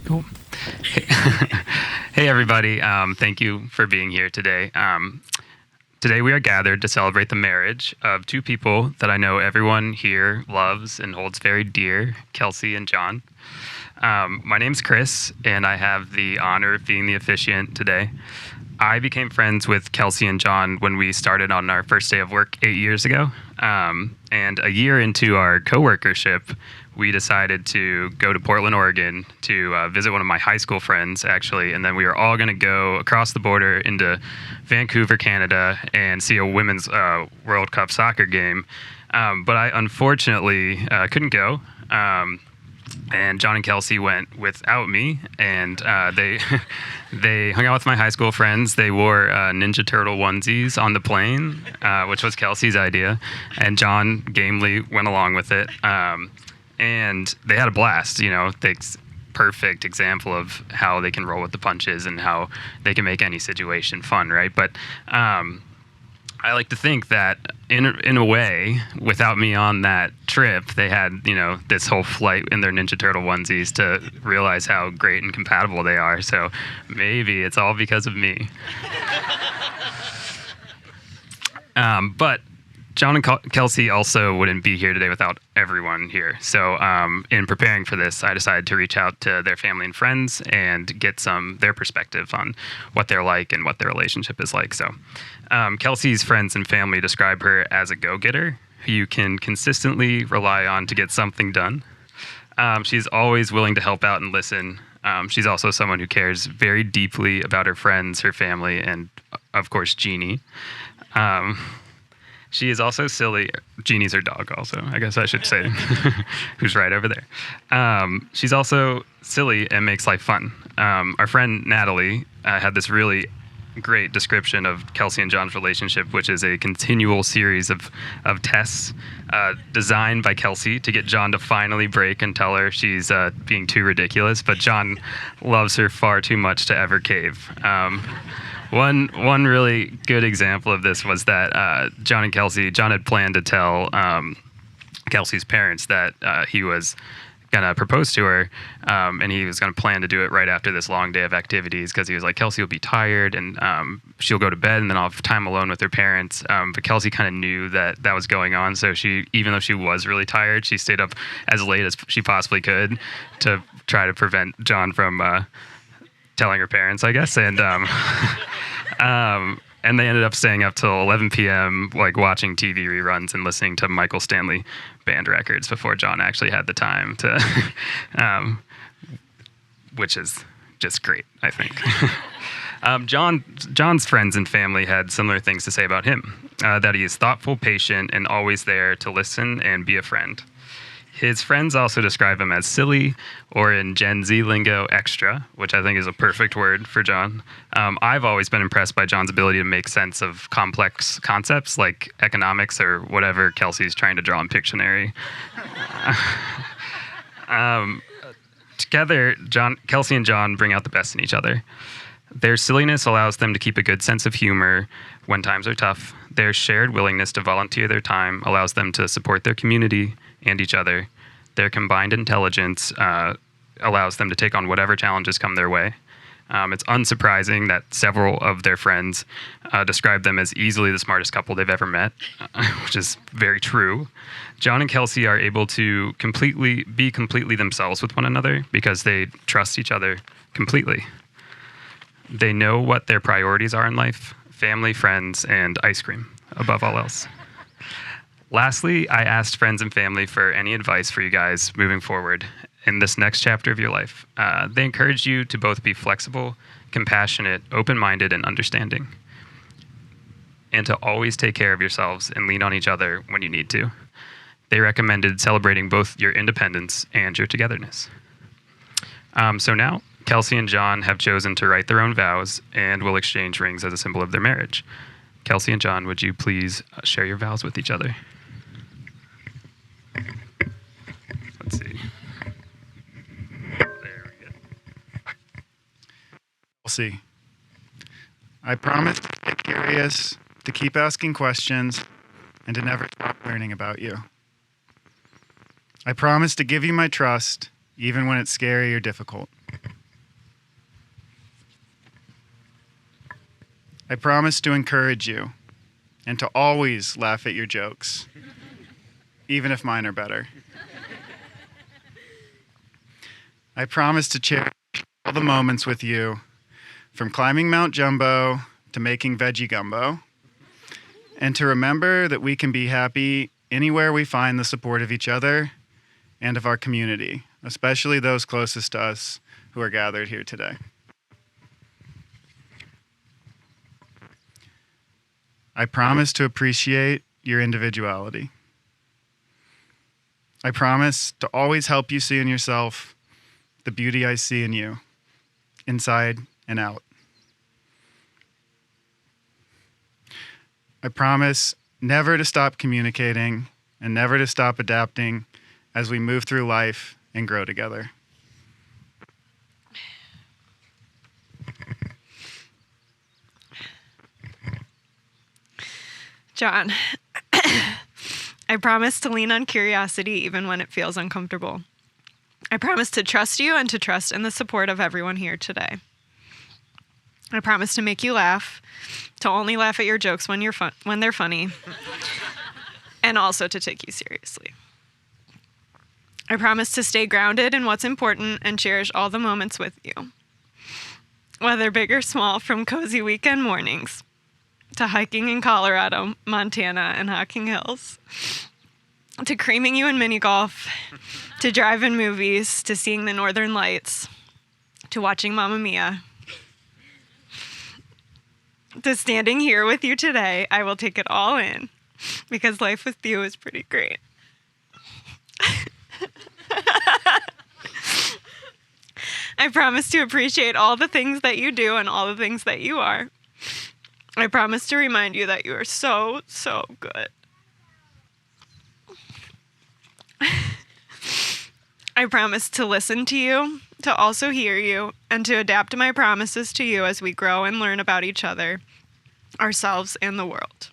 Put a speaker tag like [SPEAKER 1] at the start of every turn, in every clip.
[SPEAKER 1] Cool. Hey, everybody. Thank you for being here today. Today we are gathered to celebrate the marriage of two people that I know everyone here loves and holds very dear, Kelsey and John. My name's Chris, and I have the honor of being the officiant today. I became friends with Kelsey and John when we started on our first day of work 8 years ago. And a year into our coworkership, we decided to go to Portland, Oregon to visit one of my high school friends, actually. And then we were all going to go across the border into Vancouver, Canada, and see a women's World Cup soccer game. But I unfortunately couldn't go. And John and Kelsey went without me, and they they hung out with my high school friends. They wore Ninja Turtle onesies on the plane, which was Kelsey's idea, and John gamely went along with it. And they had a blast. You know, perfect example of how they can roll with the punches and how they can make any situation fun, right? But I like to think that in a way, without me on that trip, they had, this whole flight in their Ninja Turtle onesies to realize how great and compatible they are. So maybe it's all because of me. But John and Kelsey also wouldn't be here today without everyone here. So in preparing for this, I decided to reach out to their family and friends and get their perspective on what they're like and what their relationship is like. So Kelsey's friends and family describe her as a go-getter who you can consistently rely on to get something done. She's always willing to help out and listen. She's also someone who cares very deeply about her friends, her family, and, of course, Jeannie. She is also silly. Jeannie's her dog also, I guess I should say, who's right over there. She's also silly and makes life fun. Our friend Natalie had this really great description of Kelsey and John's relationship, which is a continual series of tests designed by Kelsey to get John to finally break and tell her she's being too ridiculous, but John loves her far too much to ever cave. One really good example of this was that John had planned to tell Kelsey's parents that he was going to propose to her, and he was going to plan to do it right after this long day of activities because he was like, Kelsey will be tired, and she'll go to bed, and then I'll have time alone with her parents. But Kelsey kind of knew that was going on, so even though she was really tired, she stayed up as late as she possibly could to try to prevent John from telling her parents, I guess, and and they ended up staying up till 11 p.m. like watching TV reruns and listening to Michael Stanley band records before John actually had the time to, which is just great, I think. John's friends and family had similar things to say about him, that he is thoughtful, patient, and always there to listen and be a friend. His friends also describe him as silly, or in Gen Z lingo, extra, which I think is a perfect word for John. I've always been impressed by John's ability to make sense of complex concepts like economics or whatever Kelsey's trying to draw in Pictionary. Together, Kelsey and John bring out the best in each other. Their silliness allows them to keep a good sense of humor when times are tough. Their shared willingness to volunteer their time allows them to support their community and each other. Their combined intelligence allows them to take on whatever challenges come their way. It's unsurprising that several of their friends describe them as easily the smartest couple they've ever met, which is very true. John and Kelsey are able to be completely themselves with one another because they trust each other completely. They know what their priorities are in life: family, friends, and ice cream, above all else. Lastly, I asked friends and family for any advice for you guys moving forward in this next chapter of your life. They encourage you to both be flexible, compassionate, open-minded, and understanding, and to always take care of yourselves and lean on each other when you need to. They recommended celebrating both your independence and your togetherness. So now, Kelsey and John have chosen to write their own vows and will exchange rings as a symbol of their marriage. Kelsey and John, would you please share your vows with each other? Let's see. There we go.
[SPEAKER 2] Kelsey, I promise to get curious, to keep asking questions, and to never stop learning about you. I promise to give you my trust, even when it's scary or difficult. I promise to encourage you and to always laugh at your jokes, even if mine are better. I promise to cherish all the moments with you, from climbing Mount Jumbo to making veggie gumbo, and to remember that we can be happy anywhere we find the support of each other and of our community, especially those closest to us who are gathered here today. I promise to appreciate your individuality. I promise to always help you see in yourself the beauty I see in you, inside and out. I promise never to stop communicating and never to stop adapting as we move through life and grow together.
[SPEAKER 3] John, I promise to lean on curiosity even when it feels uncomfortable. I promise to trust you and to trust in the support of everyone here today. I promise to make you laugh, to only laugh at your jokes when they're funny, and also to take you seriously. I promise to stay grounded in what's important and cherish all the moments with you, whether big or small, from cozy weekend mornings to hiking in Colorado, Montana, and Hocking Hills, to creaming you in mini golf, to drive-in movies, to seeing the Northern Lights, to watching Mamma Mia, to standing here with you today. I will take it all in because life with you is pretty great. I promise to appreciate all the things that you do and all the things that you are. I promise to remind you that you are so, so good. I promise to listen to you, to also hear you, and to adapt my promises to you as we grow and learn about each other, ourselves, and the world.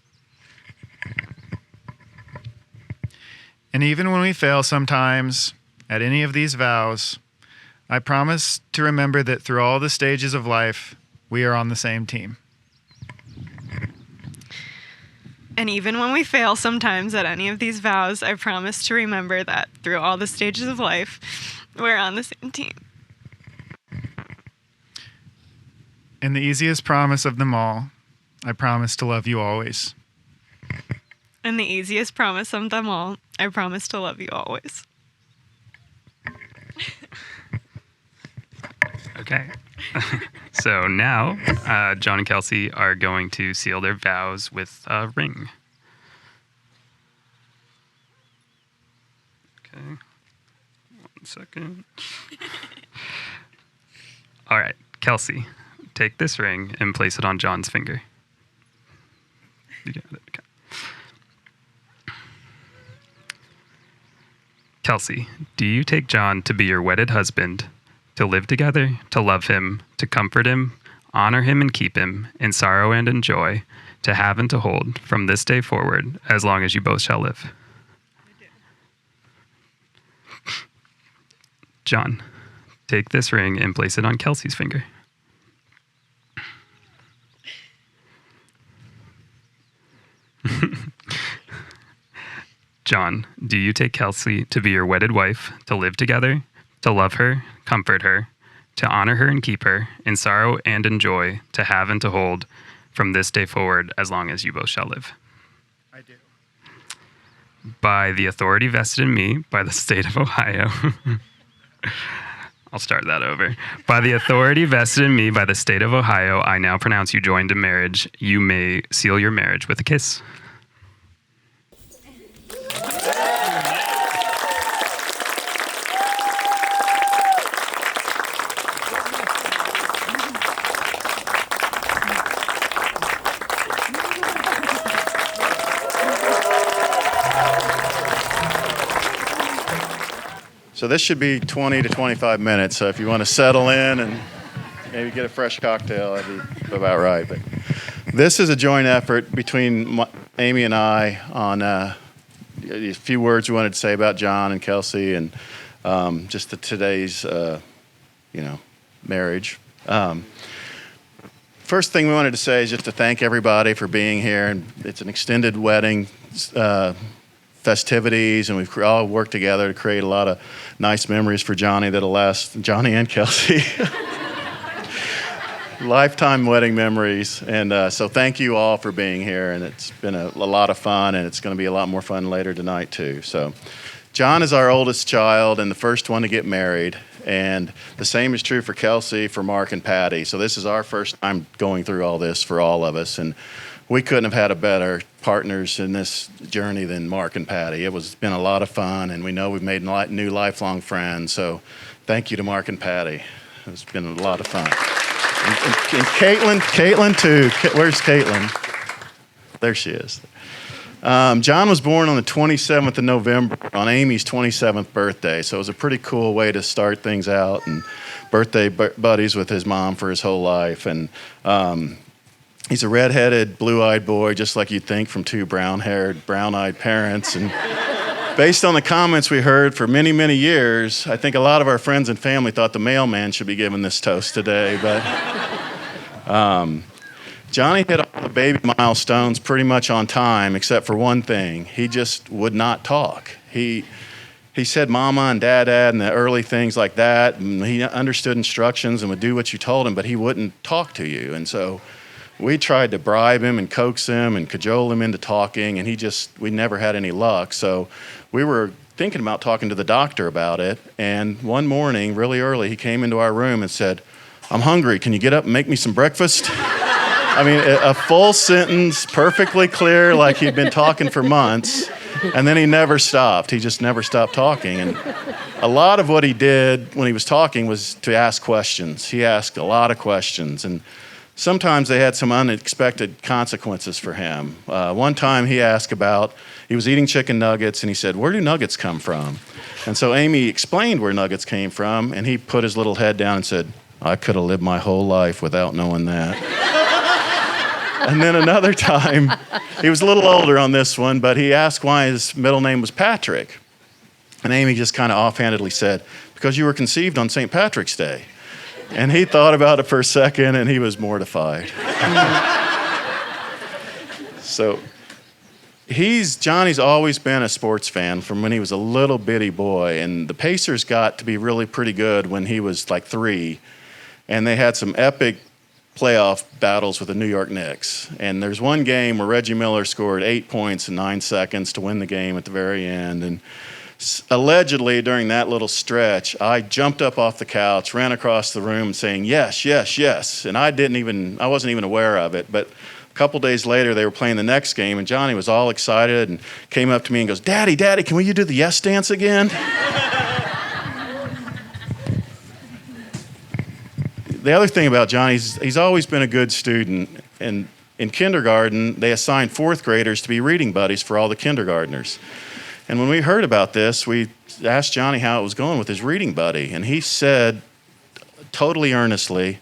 [SPEAKER 2] And even when we fail sometimes at any of these vows, I promise to remember that through all the stages of life, we are on the same team.
[SPEAKER 3] And even when we fail sometimes at any of these vows, I promise to remember that through all the stages of life, we're on the same team.
[SPEAKER 2] And the easiest promise of them all, I promise to love you always.
[SPEAKER 3] And the easiest promise of them all, I promise to love you always.
[SPEAKER 1] Okay. So now, John and Kelsey are going to seal their vows with a ring. Okay. 1 second. All right. Kelsey, take this ring and place it on John's finger. You got it. Okay. Kelsey, do you take John to be your wedded husband, to live together, to love him, to comfort him, honor him and keep him, in sorrow and in joy, to have and to hold, from this day forward, as long as you both shall live? John, take this ring and place it on Kelsey's finger. John, do you take Kelsey to be your wedded wife, to live together, to love her, comfort her, to honor her and keep her, in sorrow and in joy, to have and to hold, from this day forward, as long as you both shall live?
[SPEAKER 2] I do.
[SPEAKER 1] By the authority vested in me by the state of Ohio. I'll start that over. By the authority vested in me by the state of Ohio, I now pronounce you joined in marriage. You may seal your marriage with a kiss.
[SPEAKER 4] So this should be 20 to 25 minutes. So if you want to settle in and maybe get a fresh cocktail, that'd be about right. But this is a joint effort between Amy and I on a few words we wanted to say about John and Kelsey and just today's, marriage. For first thing we wanted to say is just to thank everybody for being here. And it's an extended wedding festivities, and we've all worked together to create a lot of nice memories for Johnny that'll last, Johnny and Kelsey. Lifetime wedding memories. And so thank you all for being here. And it's been a lot of fun, and it's going to be a lot more fun later tonight too. So John is our oldest child and the first one to get married. And the same is true for Kelsey, for Mark, and Patty. So this is our first time going through all this for all of us. And we couldn't have had a better partners in this journey than Mark and Patty. It's been a lot of fun, and we know we've made new lifelong friends. So thank you to Mark and Patty. It's been a lot of fun. And Caitlin too. Where's Caitlin? There she is. John was born on the 27th of November, on Amy's 27th birthday, so it was a pretty cool way to start things out, and birthday buddies with his mom for his whole life. And he's a redheaded, blue-eyed boy, just like you'd think from two brown-haired, brown-eyed parents. And based on the comments we heard for many, many years, I think a lot of our friends and family thought the mailman should be given this toast today. But Johnny hit all the baby milestones pretty much on time, except for one thing. He just would not talk. He said mama and dad and the early things like that, and he understood instructions and would do what you told him, but he wouldn't talk to you. And so we tried to bribe him and coax him and cajole him into talking, and we never had any luck. So we were thinking about talking to the doctor about it, and one morning, really early, he came into our room and said, "I'm hungry. Can you get up and make me some breakfast?" I mean, a full sentence, perfectly clear, like he'd been talking for months, and then he never stopped. He just never stopped talking. And a lot of what he did when he was talking was to ask questions. He asked a lot of questions, and sometimes they had some unexpected consequences for him. One time he was eating chicken nuggets, and he said, "Where do nuggets come from?" And so Amy explained where nuggets came from, and he put his little head down and said, "I could have lived my whole life without knowing that." And then another time, he was a little older on this one, but he asked why his middle name was Patrick. And Amy just kind of offhandedly said, "Because you were conceived on St. Patrick's Day." And he thought about it for a second, and he was mortified. So Johnny's always been a sports fan from when he was a little bitty boy, and the Pacers got to be really pretty good when he was like 3, and they had some epic playoff battles with the New York Knicks. And there's one game where Reggie Miller scored 8 points in 9 seconds to win the game at the very end. And allegedly during that little stretch, I jumped up off the couch, ran across the room saying, "Yes, yes, yes." And I wasn't even aware of it. But a couple days later, they were playing the next game, and Johnny was all excited and came up to me and goes, Daddy, can we do the yes dance again?" The other thing about Johnny is he's always been a good student. And in kindergarten, they assigned 4th graders to be reading buddies for all the kindergartners. And when we heard about this, we asked Johnny how it was going with his reading buddy. And he said, totally earnestly,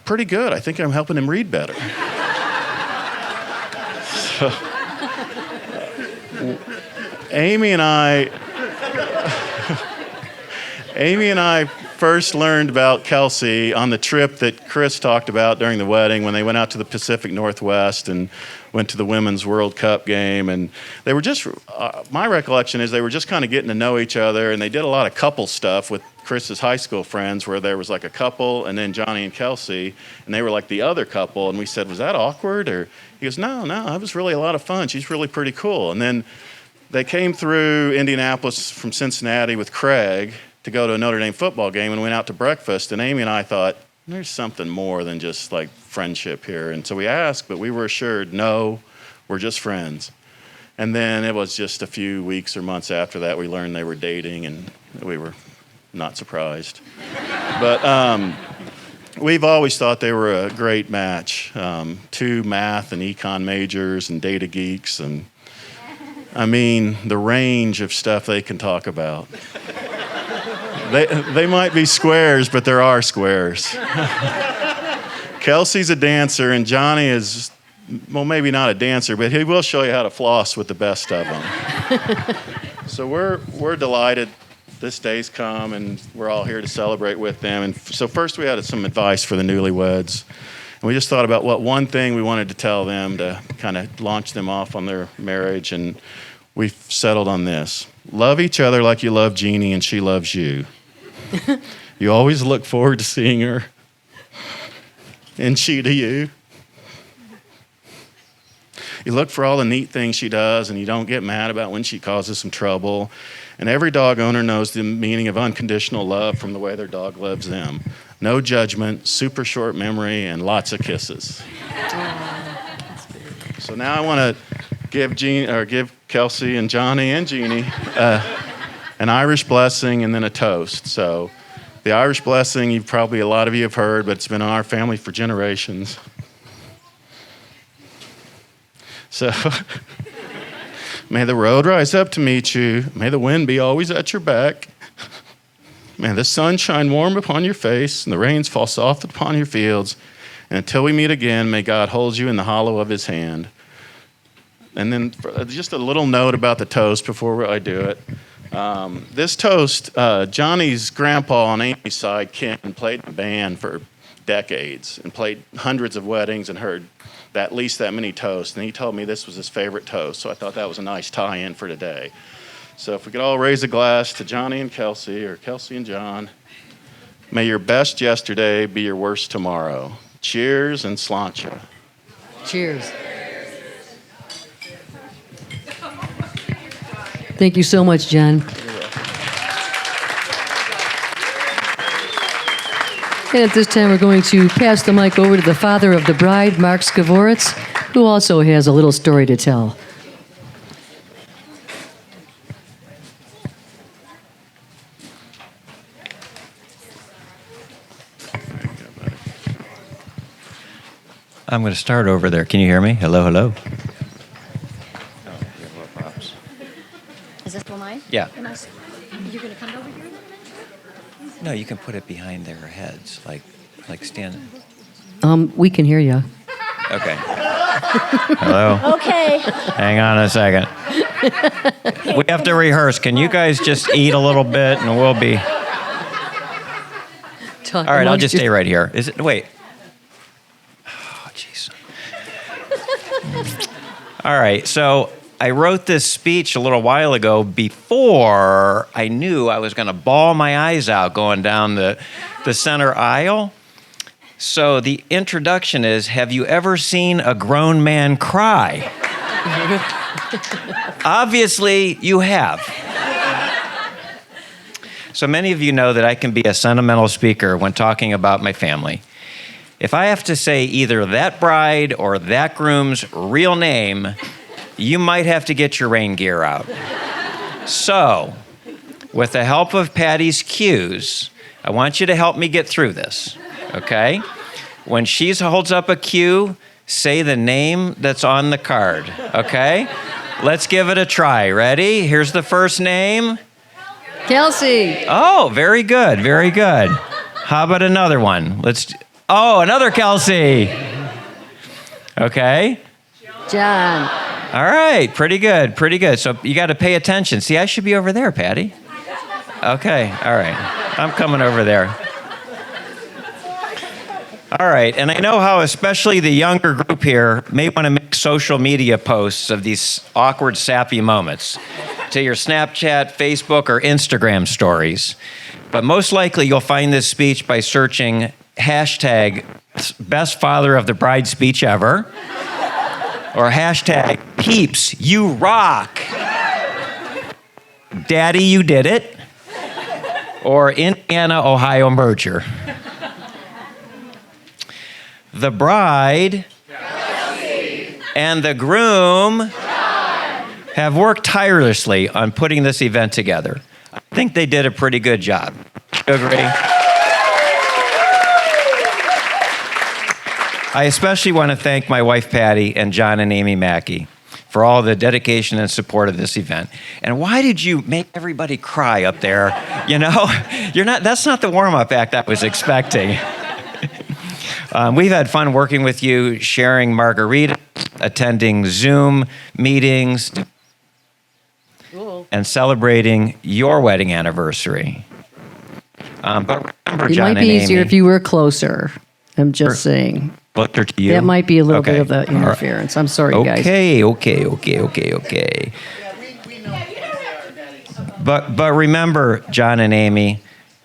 [SPEAKER 4] "Pretty good. I think I'm helping him read better." So, Amy and I first learned about Kelsey on the trip that Chris talked about during the wedding, when they went out to the Pacific Northwest and went to the Women's World Cup game. And they were just, my recollection is they were just kind of getting to know each other, and they did a lot of couple stuff with Chris's high school friends, where there was like a couple and then Johnny and Kelsey, and they were like the other couple. And we said, "Was that awkward?" Or he goes, No, it was really a lot of fun. She's really pretty cool." And then they came through Indianapolis from Cincinnati with Craig to go to a Notre Dame football game, and went out to breakfast. And Amy and I thought, there's something more than just like friendship here. And so we asked, but we were assured, no, we're just friends. And then it was just a few weeks or months after that, we learned they were dating, and we were not surprised. But we've always thought they were a great match. 2 math and econ majors and data geeks. And I mean, the range of stuff they can talk about. They might be squares, but there are squares. Kelsey's a dancer, and Johnny is, well, maybe not a dancer, but he will show you how to floss with the best of them. So we're delighted this day's come, and we're all here to celebrate with them. And so first we had some advice for the newlyweds. And we just thought about what one thing we wanted to tell them to kind of launch them off on their marriage, and we've settled on this. Love each other like you love Jeannie and she loves you. You always look forward to seeing her, and she to you. You look for all the neat things she does, and you don't get mad about when she causes some trouble. And every dog owner knows the meaning of unconditional love from the way their dog loves them. No judgment, super short memory, and lots of kisses. So now I want to give Kelsey and Johnny and Jeannie an Irish blessing and then a toast. So the Irish blessing, a lot of you have heard, but it's been in our family for generations. So, may the road rise up to meet you. May the wind be always at your back. May the sun shine warm upon your face and the rains fall soft upon your fields. And until we meet again, may God hold you in the hollow of his hand. And then just a little note about the toast before I do it. This toast, Johnny's grandpa on Amy's side, Ken, played in a band for decades and played hundreds of weddings and heard at least that many toasts. And he told me this was his favorite toast, so I thought that was a nice tie-in for today. So if we could all raise a glass to Johnny and Kelsey, or Kelsey and John. May your best yesterday be your worst tomorrow. Cheers and sláinte.
[SPEAKER 5] Cheers. Thank you so much, John. And at this time, we're going to pass the mic over to the father of the bride, Mark Skavoritz, who also has a little story to tell.
[SPEAKER 6] I'm going to start over there. Can you hear me? Hello, hello.
[SPEAKER 7] Is this one mine?
[SPEAKER 6] Yeah.
[SPEAKER 7] You're going to come over here?
[SPEAKER 6] No, you can put it behind their heads, like stand.
[SPEAKER 5] We can hear you.
[SPEAKER 6] Okay. Hello.
[SPEAKER 7] Okay.
[SPEAKER 6] Hang on a second. We have to rehearse. Can you guys just eat a little bit and we'll be... All right, I'll just stay right here. Is it? Wait. Oh, jeez. All right, so I wrote this speech a little while ago before I knew I was going to bawl my eyes out going down the center aisle. So the introduction is, have you ever seen a grown man cry? Obviously, you have. So many of you know that I can be a sentimental speaker when talking about my family. If I have to say either that bride or that groom's real name, you might have to get your rain gear out. So, with the help of Patty's cues, I want you to help me get through this, okay? When she holds up a cue, say the name that's on the card, okay? Let's give it a try. Ready? Here's the first name.
[SPEAKER 5] Kelsey.
[SPEAKER 6] Oh, very good, very good. How about another one? Another Kelsey. Okay.
[SPEAKER 5] John.
[SPEAKER 6] All right, pretty good, pretty good. So you got to pay attention. See, I should be over there, Patty. Okay, all right. I'm coming over there. All right, and I know how especially the younger group here may want to make social media posts of these awkward, sappy moments to your Snapchat, Facebook, or Instagram stories. But most likely you'll find this speech by searching hashtag best father of the bride speech ever, or hashtag peeps, you rock, daddy, you did it, or Indiana, Ohio merger. The bride Kelsey and the groom John have worked tirelessly on putting this event together. I think they did a pretty good job. You agree? I especially want to thank my wife Patty and John and Amy Mackey for all the dedication and support of this event. And why did you make everybody cry up there? You know, that's not the warm-up act I was expecting. We've had fun working with you, sharing margaritas, attending Zoom meetings, and celebrating your wedding anniversary. But remember,
[SPEAKER 5] It
[SPEAKER 6] John
[SPEAKER 5] might be
[SPEAKER 6] and
[SPEAKER 5] easier
[SPEAKER 6] Amy,
[SPEAKER 5] if you were closer. I'm just saying.
[SPEAKER 6] closer to you?
[SPEAKER 5] That might be a little bit
[SPEAKER 6] Okay.
[SPEAKER 5] of the
[SPEAKER 6] All right.
[SPEAKER 5] interference. I'm sorry, guys.
[SPEAKER 6] Okay. But remember, John and Amy,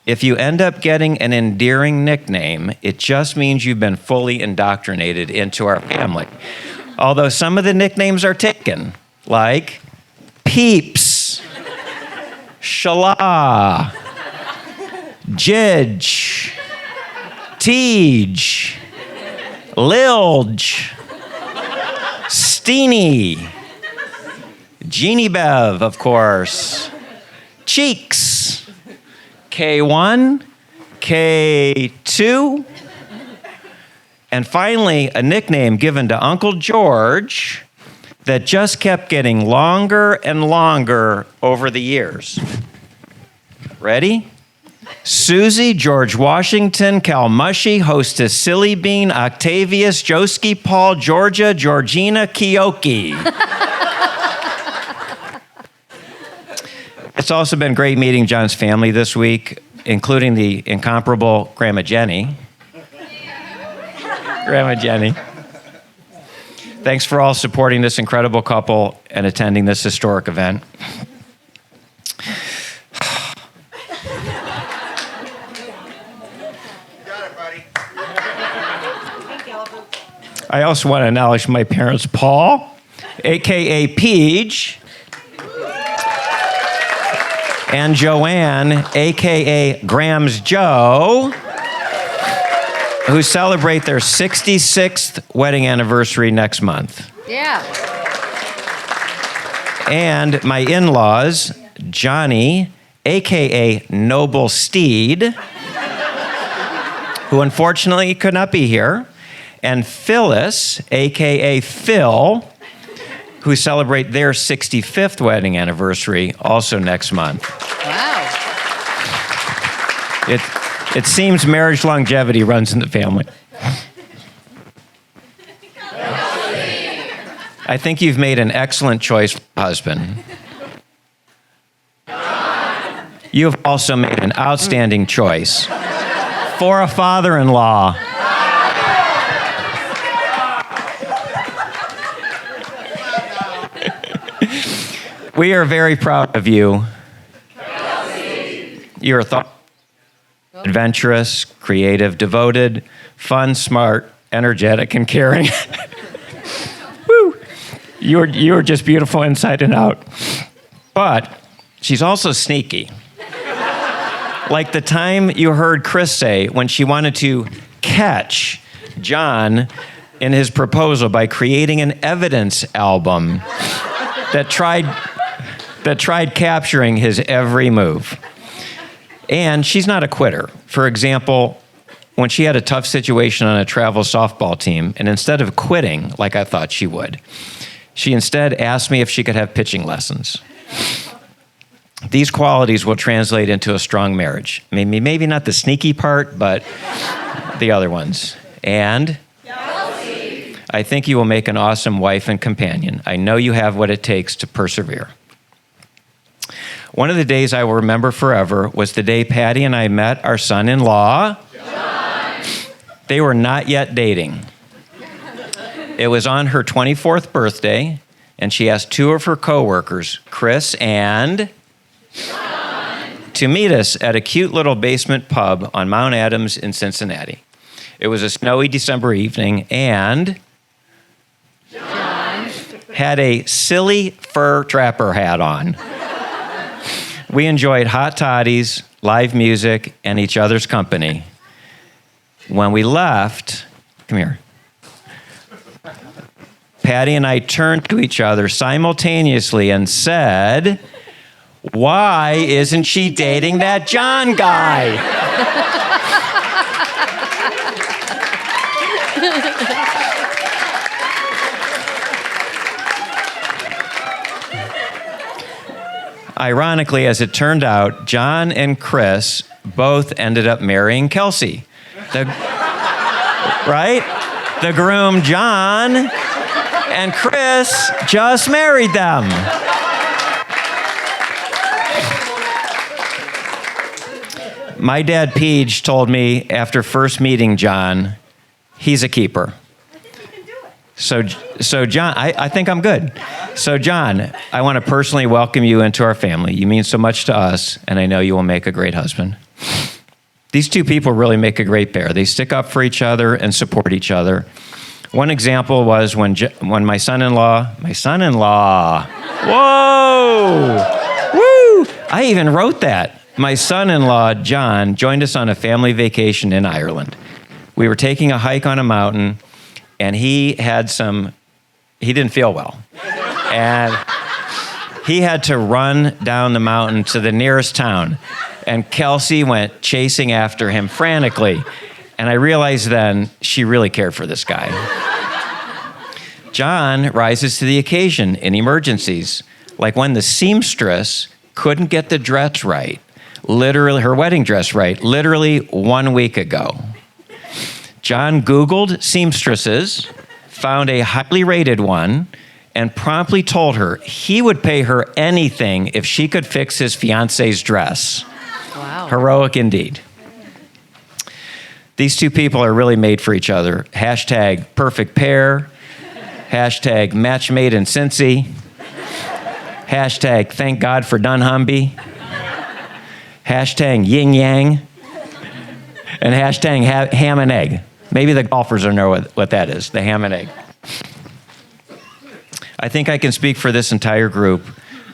[SPEAKER 6] if you end up getting an endearing nickname, it just means you've been fully indoctrinated into our family. Although some of the nicknames are taken, like Peeps, Shala, Jidge, Teej, Lilge, Steenie, Jeannie Bev, of course, Cheeks, K1, K2, and finally, a nickname given to Uncle George that just kept getting longer and longer over the years. Ready? Susie, George Washington, Cal Mushy, Hostess Silly Bean, Octavius, Joski, Paul, Georgia, Georgina, Kioki. It's also been great meeting John's family this week, including the incomparable Grandma Jenny. Grandma Jenny. Thanks for all supporting this incredible couple and attending this historic event. I also want to acknowledge my parents, Paul, a.k.a. Peach, and Joanne, a.k.a. Graham's Joe, who celebrate their 66th wedding anniversary next month.
[SPEAKER 5] Yeah.
[SPEAKER 6] And my in-laws, Johnny, a.k.a. Noble Steed, who unfortunately could not be here, and Phyllis, a.k.a. Phil, who celebrate their 65th wedding anniversary also next month.
[SPEAKER 5] Wow.
[SPEAKER 6] It seems marriage longevity runs in the family. I think you've made an excellent choice for a husband. You have also made an outstanding choice for a father-in-law. We are very proud of you. You're thoughtful, adventurous, creative, devoted, fun, smart, energetic, and caring. Woo! You're just beautiful inside and out. But she's also sneaky. Like the time you heard Chris say when she wanted to catch John in his proposal by creating an evidence album that tried capturing his every move. And she's not a quitter. For example, when she had a tough situation on a travel softball team, and instead of quitting like I thought she would, she instead asked me if she could have pitching lessons. These qualities will translate into a strong marriage. Maybe not the sneaky part, but the other ones. And I think you will make an awesome wife and companion. I know you have what it takes to persevere. One of the days I will remember forever was the day Patty and I met our son-in-law. John. They were not yet dating. It was on her 24th birthday, and she asked two of her coworkers, Chris and John, to meet us at a cute little basement pub on Mount Adams in Cincinnati. It was a snowy December evening, and John had a silly fur trapper hat on. We enjoyed hot toddies, live music, and each other's company. When we left, come here, Patty and I turned to each other simultaneously and said, "Why isn't she dating that John guy?" Ironically, as it turned out, John and Chris both ended up marrying Kelsey. Right? The groom, John, and Chris just married them. My dad, Peach, told me after first meeting John, He's a keeper. So John, I think I'm good. So John, I want to personally welcome you into our family. You mean so much to us, and I know you will make a great husband. These two people really make a great pair. They stick up for each other and support each other. One example was when my son-in-law, whoa, woo! I even wrote that. My son-in-law, John, joined us on a family vacation in Ireland. We were taking a hike on a mountain, and he didn't feel well. And he had to run down the mountain to the nearest town. And Kelsey went chasing after him frantically. And I realized then she really cared for this guy. John rises to the occasion in emergencies, like when the seamstress couldn't get the dress right, literally her wedding dress right, literally 1 week ago. John Googled seamstresses, found a highly rated one, and promptly told her he would pay her anything if she could fix his fiance's dress.
[SPEAKER 5] Wow.
[SPEAKER 6] Heroic indeed. These two people are really made for each other. Hashtag perfect pair. Hashtag match made in Cincy. Hashtag thank God for Dunnhumby. Hashtag yin yang. And hashtag ham and egg. Maybe the golfers will know what that is, the ham and egg. I think I can speak for this entire group.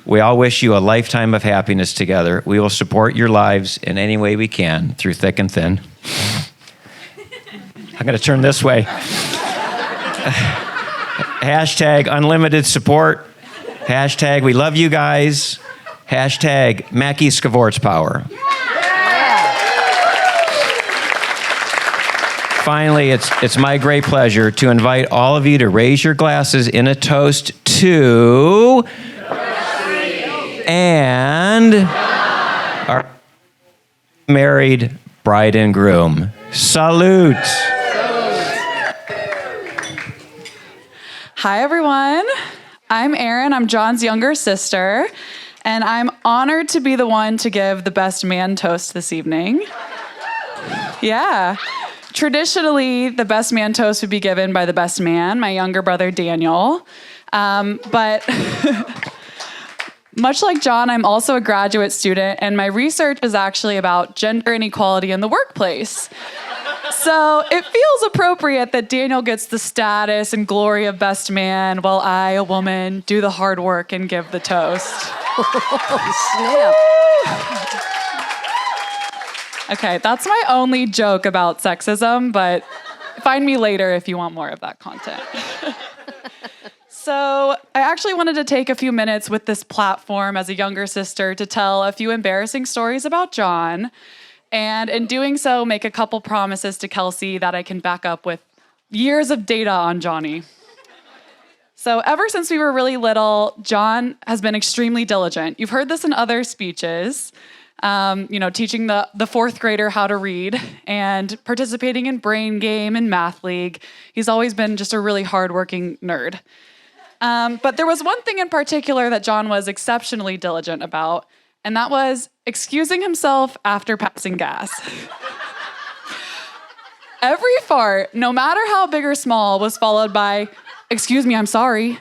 [SPEAKER 6] We all wish you a lifetime of happiness together. We will support your lives in any way we can, through thick and thin. I'm going to turn this way. Hashtag unlimited support. Hashtag we love you guys. Hashtag Mackie Skavorts power. Finally, it's my great pleasure to invite all of you to raise your glasses in a toast to and our married bride and groom. Salute.
[SPEAKER 8] Hi, everyone. I'm Erin. I'm John's younger sister, and I'm honored to be the one to give the best man toast this evening. Yeah. Traditionally, the best man toast would be given by the best man, my younger brother, Daniel. But much like John, I'm also a graduate student, and my research is actually about gender inequality in the workplace. So it feels appropriate that Daniel gets the status and glory of best man while I, a woman, do the hard work and give the toast.
[SPEAKER 5] Snap.
[SPEAKER 8] Okay, that's my only joke about sexism, but find me later if you want more of that content. So I actually wanted to take a few minutes with this platform as a younger sister to tell a few embarrassing stories about John, and in doing so, make a couple promises to Kelsey that I can back up with years of data on Johnny. So ever since we were really little, John has been extremely diligent. You've heard this in other speeches. Teaching the fourth grader how to read and participating in brain game and math league. He's always been just a really hardworking nerd. But there was one thing in particular that John was exceptionally diligent about, and that was excusing himself after passing gas. Every fart, no matter how big or small, was followed by, "Excuse me, I'm sorry."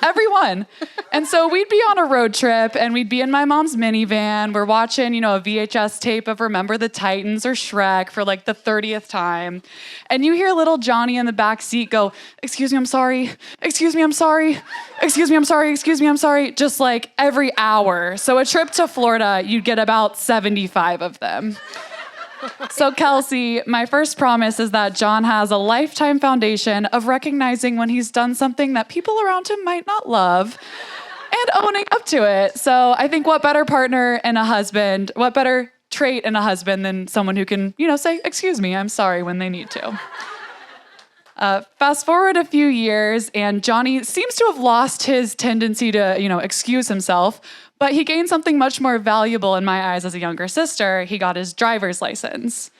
[SPEAKER 8] Everyone. And so we'd be on a road trip and we'd be in my mom's minivan. We're watching, a VHS tape of Remember the Titans or Shrek for like the 30th time. And you hear little Johnny in the back seat go, "Excuse me, I'm sorry. Excuse me, I'm sorry. Excuse me, I'm sorry. Excuse me, I'm sorry." Just like every hour. So a trip to Florida, you'd get about 75 of them. So Kelsey, my first promise is that John has a lifetime foundation of recognizing when he's done something that people around him might not love and owning up to it. So I think what better partner and a husband, what better trait in a husband than someone who can, say, "Excuse me, I'm sorry" when they need to. Fast forward a few years, and Johnny seems to have lost his tendency to, excuse himself, but he gained something much more valuable in my eyes as a younger sister. He got his driver's license.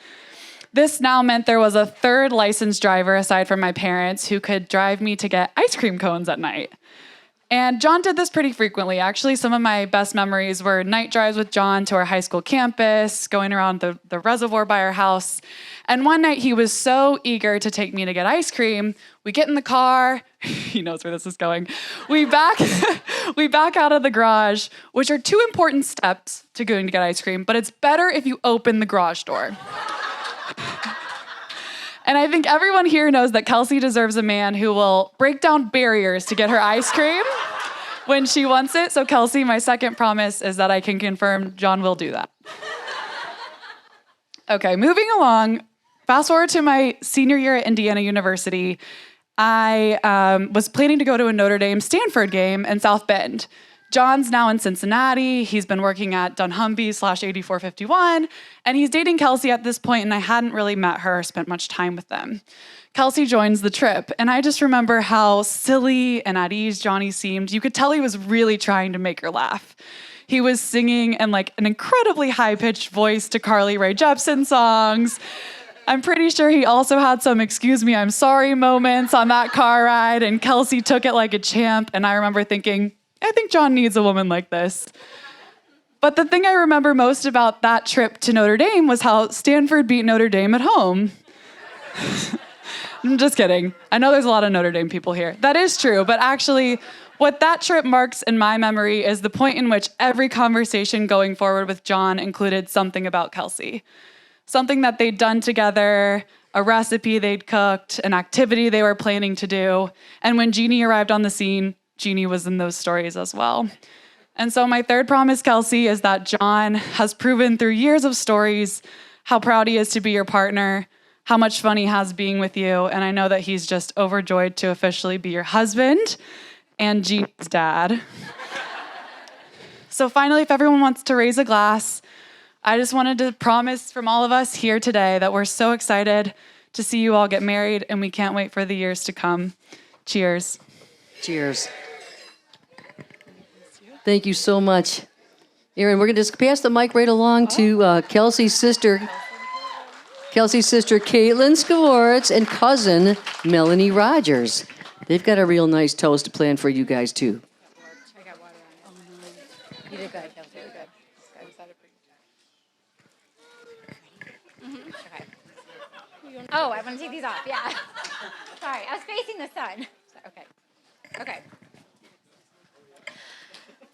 [SPEAKER 8] This now meant there was a third licensed driver aside from my parents who could drive me to get ice cream cones at night. And John did this pretty frequently. Actually, some of my best memories were night drives with John to our high school campus, going around the reservoir by our house. And one night he was so eager to take me to get ice cream. We get in the car. He knows where this is going. We back out of the garage, which are 2 important steps to going to get ice cream, but it's better if you open the garage door. And I think everyone here knows that Kelsey deserves a man who will break down barriers to get her ice cream when she wants it. So Kelsey, my second promise is that I can confirm John will do that. Okay, moving along. Fast forward to my senior year at Indiana University. I was planning to go to a Notre Dame-Stanford game in South Bend. John's now in Cincinnati. He's been working at Dunnhumby/8451, and he's dating Kelsey at this point, and I hadn't really met her or spent much time with them. Kelsey joins the trip, and I just remember how silly and at ease Johnny seemed. You could tell he was really trying to make her laugh. He was singing in like an incredibly high-pitched voice to Carly Rae Jepsen songs. I'm pretty sure he also had some "excuse me, I'm sorry" moments on that car ride, and Kelsey took it like a champ, and I remember thinking, I think John needs a woman like this. But the thing I remember most about that trip to Notre Dame was how Stanford beat Notre Dame at home. I'm just kidding. I know there's a lot of Notre Dame people here. That is true, but actually, what that trip marks in my memory is the point in which every conversation going forward with John included something about Kelsey. Something that they'd done together, a recipe they'd cooked, an activity they were planning to do. And when Jeannie arrived on the scene, Jeannie was in those stories as well. And so my third promise, Kelsey, is that John has proven through years of stories how proud he is to be your partner, how much fun he has being with you, and I know that he's just overjoyed to officially be your husband and Jeannie's dad. So finally, if everyone wants to raise a glass, I just wanted to promise from all of us here today that we're so excited to see you all get married, and we can't wait for the years to come. Cheers.
[SPEAKER 5] Cheers. Thank you so much. Aaron, we're going to just pass the mic right along to Kelsey's sister, Caitlin Skavoritz, and cousin Melanie Rogers. They've got a real nice toast planned for you guys, too.
[SPEAKER 7] You did good, Kelsey. You did good. Okay. Oh, I want to take these off. Yeah. Sorry, I was facing the sun. Okay.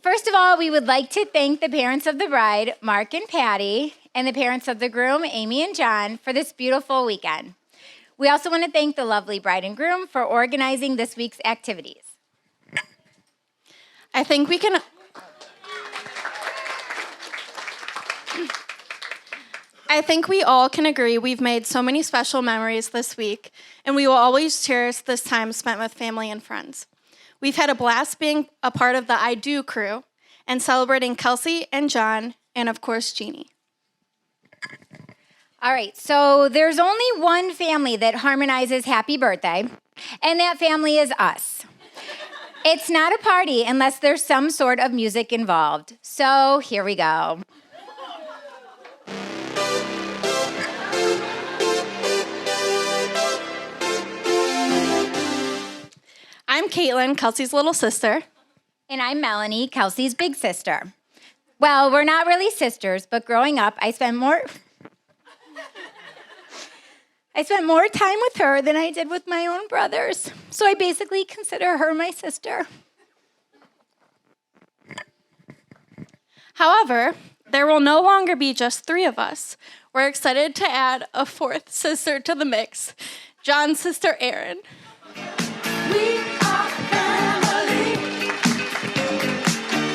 [SPEAKER 7] First of all, we would like to thank the parents of the bride, Mark and Patty, and the parents of the groom, Amy and John, for this beautiful weekend. We also want to thank the lovely bride and groom for organizing this week's activities.
[SPEAKER 9] I think we all can agree we've made so many special memories this week, and we will always cherish this time spent with family and friends. We've had a blast being a part of the I Do crew and celebrating Kelsey and John, and of course, Jeannie.
[SPEAKER 7] All right, so there's only one family that harmonizes happy birthday, and that family is us. It's not a party unless there's some sort of music involved. So here we go.
[SPEAKER 9] I'm Caitlin, Kelsey's little sister.
[SPEAKER 7] And I'm Melanie, Kelsey's big sister. Well, we're not really sisters, but growing up, I spent more time with her than I did with my own brothers. So I basically consider her my sister.
[SPEAKER 9] However, there will no longer be just 3 of us. We're excited to add a 4th sister to the mix, John's sister, Erin.
[SPEAKER 10] We are family.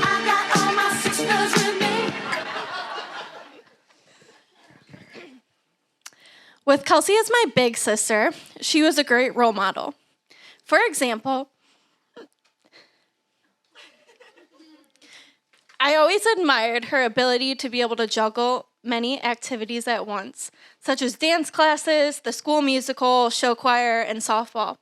[SPEAKER 10] I got all my sisters with me.
[SPEAKER 9] With Kelsey as my big sister, she was a great role model. For example, I always admired her ability to be able to juggle many activities at once, such as dance classes, the school musical, show choir, and softball.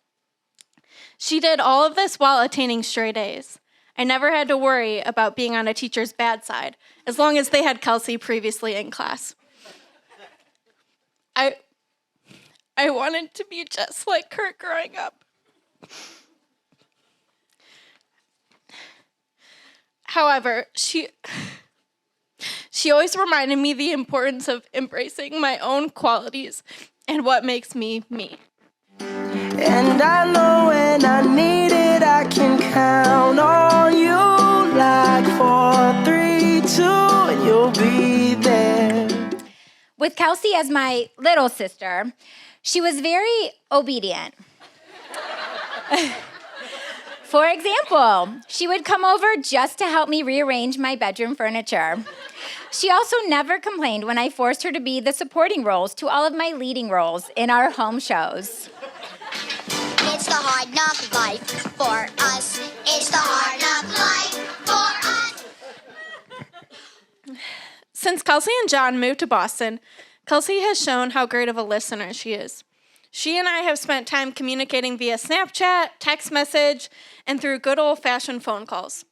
[SPEAKER 9] She did all of this while attaining straight A's. I never had to worry about being on a teacher's bad side, as long as they had Kelsey previously in class. I wanted to be just like her growing up. However, she always reminded me the importance of embracing my own qualities and what makes me me.
[SPEAKER 10] And I know when I need it, I can count on you. Like 4, 3, 2, and you'll be there.
[SPEAKER 7] With Kelsey as my little sister, she was very obedient. For example, she would come over just to help me rearrange my bedroom furniture. She also never complained when I forced her to be the supporting roles to all of my leading roles in our home shows.
[SPEAKER 11] It's the hard knock life for us. It's the hard knock life for us.
[SPEAKER 9] Since Kelsey and John moved to Boston, Kelsey has shown how great of a listener she is. She and I have spent time communicating via Snapchat, text message, and through good old-fashioned phone calls.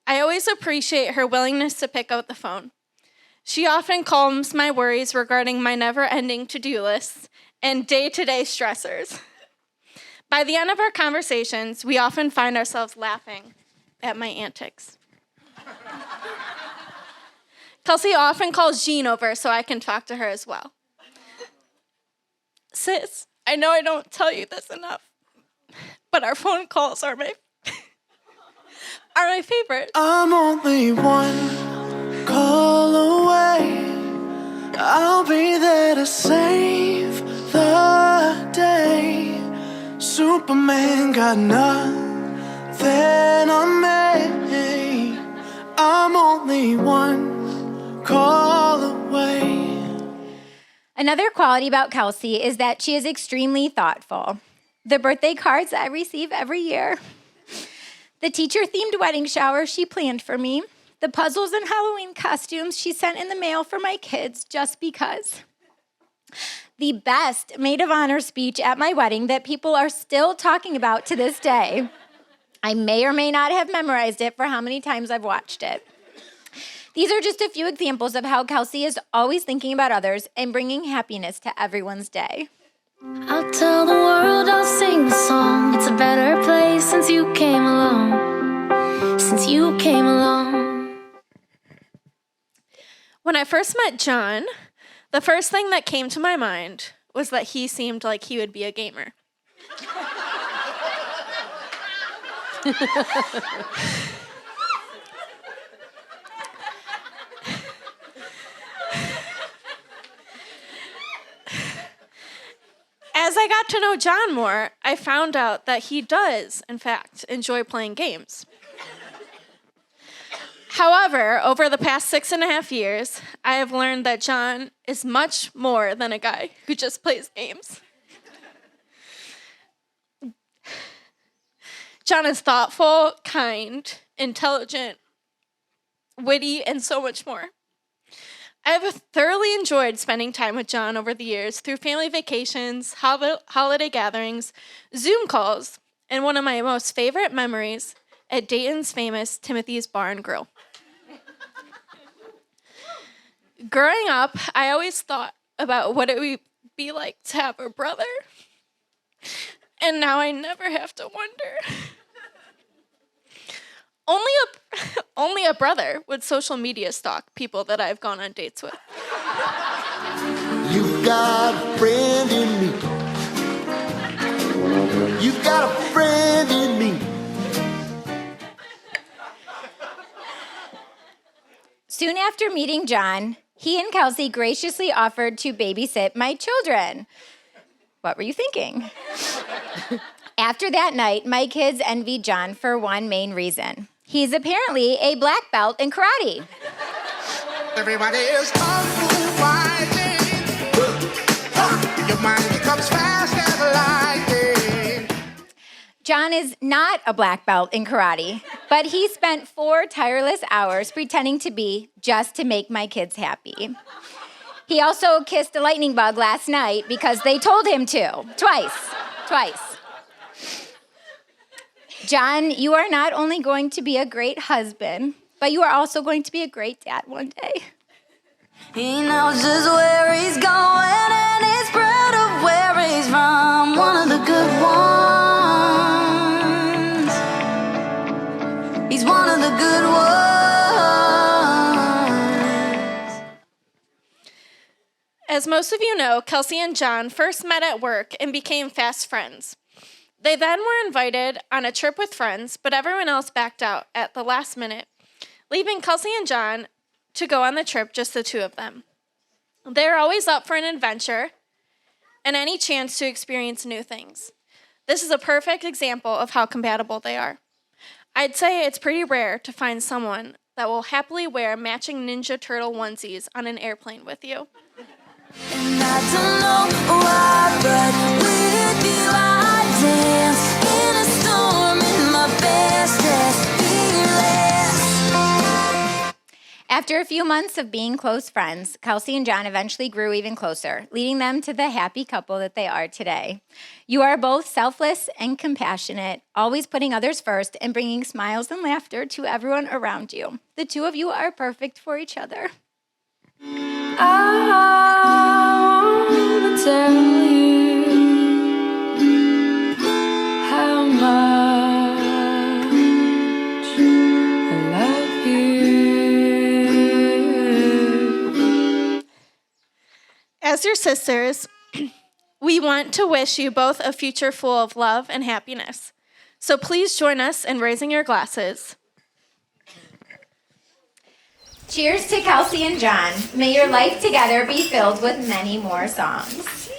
[SPEAKER 9] I always appreciate her willingness to pick up the phone. She often calms my worries regarding my never-ending to-do lists and day-to-day stressors. By the end of our conversations, we often find ourselves laughing at my antics. Kelsey often calls Jean over so I can talk to her as well. Sis, I know I don't tell you this enough, but our phone calls are my favorite.
[SPEAKER 10] I'm only one call away. I'll be there to save the day. Superman got nothing on me. I'm only one call away.
[SPEAKER 7] Another quality about Kelsey is that she is extremely thoughtful. The birthday cards I receive every year, the teacher-themed wedding shower she planned for me, the puzzles and Halloween costumes she sent in the mail for my kids just because. The best maid of honor speech at my wedding that people are still talking about to this day. I may or may not have memorized it for how many times I've watched it. These are just a few examples of how Kelsey is always thinking about others and bringing happiness to everyone's day.
[SPEAKER 12] I'll tell the world, I'll sing the song. It's a better place since you came along. Since you came along.
[SPEAKER 9] When I first met John, the first thing that came to my mind was that he seemed like he would be a gamer. As I got to know John more, I found out that he does, in fact, enjoy playing games. However, over the past 6.5 years, I have learned that John is much more than a guy who just plays games. John is thoughtful, kind, intelligent, witty, and so much more. I have thoroughly enjoyed spending time with John over the years through family vacations, holiday gatherings, Zoom calls, and one of my most favorite memories at Dayton's famous Timothy's Bar and Grill. Growing up, I always thought about what it would be like to have a brother, and now I never have to wonder. Only a brother would social media stalk people that I've gone on dates with.
[SPEAKER 10] You've got a friend in me. You've got a friend in me.
[SPEAKER 7] Soon after meeting John, he and Kelsey graciously offered to babysit my children. What were you thinking? After that night, my kids envied John for one main reason. He's apparently a black belt in karate.
[SPEAKER 10] Everybody is unwinding. Your mind becomes fast as lightning.
[SPEAKER 7] John is not a black belt in karate, but he spent 4 tireless hours pretending to be just to make my kids happy. He also kissed a lightning bug last night because they told him to. Twice. John, you are not only going to be a great husband, but you are also going to be a great dad one day.
[SPEAKER 12] He knows just where he's going and he's proud of where he's from. One of the good ones. He's one of the good ones.
[SPEAKER 9] As most of you know, Kelsey and John first met at work and became fast friends. They then were invited on a trip with friends, but everyone else backed out at the last minute, leaving Kelsey and John to go on the trip, just the two of them. They're always up for an adventure and any chance to experience new things. This is a perfect example of how compatible they are. I'd say it's pretty rare to find someone that will happily wear matching Ninja Turtle onesies on an airplane with you.
[SPEAKER 10] And I don't know why, but with you I dance in a storm in my best dress, fearless.
[SPEAKER 7] After a few months of being close friends, Kelsey and John eventually grew even closer, leading them to the happy couple that they are today. You are both selfless and compassionate, always putting others first and bringing smiles and laughter to everyone around you. The two of you are perfect for each other.
[SPEAKER 12] I wanna tell you how much I love you.
[SPEAKER 9] As your sisters, we want to wish you both a future full of love and happiness. So please join us in raising your glasses.
[SPEAKER 7] Cheers to Kelsey and John. May your life together be filled with many more songs.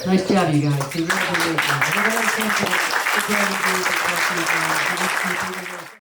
[SPEAKER 5] Nice job, you guys. Congratulations.